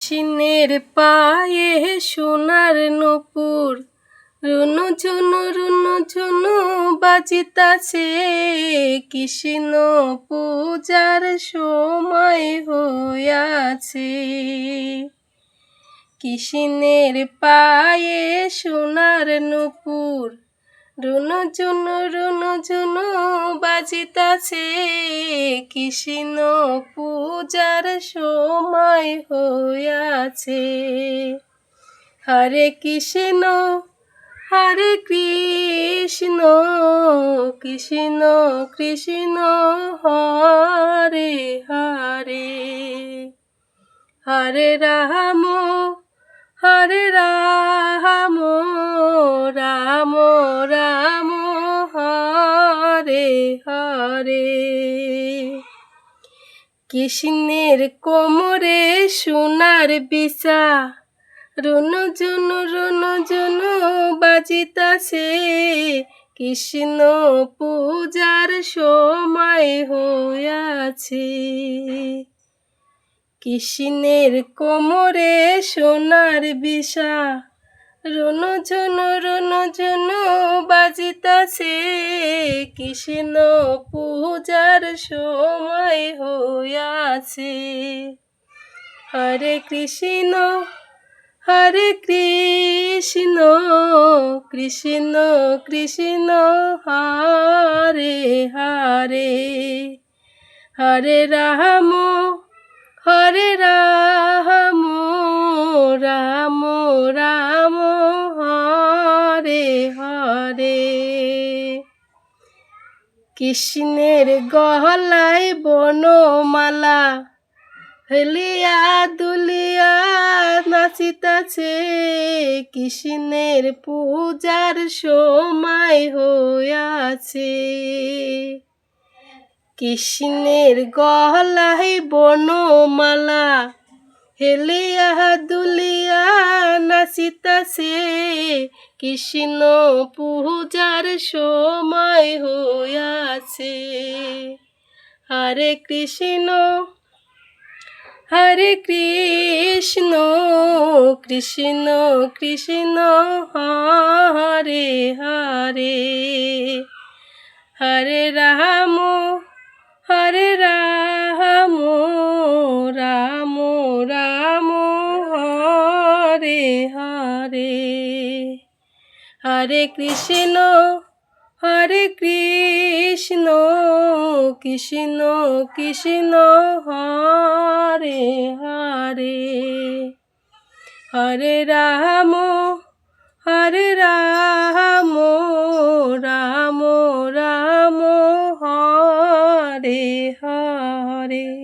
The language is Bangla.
শিনের পায়ে সোনার নূপুর, রুনু ঝুনু বাজিতাছে। কৃষ্ণ পূজার সময় হইয়াছে। কৃষ্ণের পায়ে সোনার নূপুর, রুনু ঝুনু বাজিতাছে। কৃষ্ণ পূজার সময় হইয়াছে। হরে কৃষ্ণ হরে কৃষ্ণ, কৃষ্ণ কৃষ্ণ হরে হরে। হরে রাম হরে রাম, রাম রাম হরে হরে। কৃষ্ণের কোমরে সোনার বিষা, রুনু ঝুনু বাজিতাছে। কৃষ্ণ পূজার সময় হইয়াছে। কৃষ্ণের কোমরে সোনার বিষা, রুনু ঝুনু বাজিতাছে। কৃষ্ণ পূজার সময় হইয়াছে। হরে কৃষ্ণ হরে কৃষ্ণ, কৃষ্ণ কৃষ্ণ হরে হরে। হরে রাম হরে রাম, রাম রাম হরে হরে। কৃষ্ণের গলায় বনমালা, হেলিয়া দুলিয়া নাচিতাছে। কৃষ্ণের পূজার সময় হইয়াছে। কৃষ্ণের গলায় বনমালা, হেলিয়া দুলিয়া নাচিতাছে। কৃষ্ণ পূজার সময় হইয়াছে। হরে কৃষ্ণ হরে কৃষ্ণ, কৃষ্ণ কৃষ্ণ হরে হরে। হরে রাম হরে রাম, রাম রাম হরে হরে। হরে কৃষ্ণ হরে কৃষ্ণ, কৃষ্ণ কৃষ্ণ হরে হরে। হরে রাম হরে রাম, রাম রাম হরে হরে।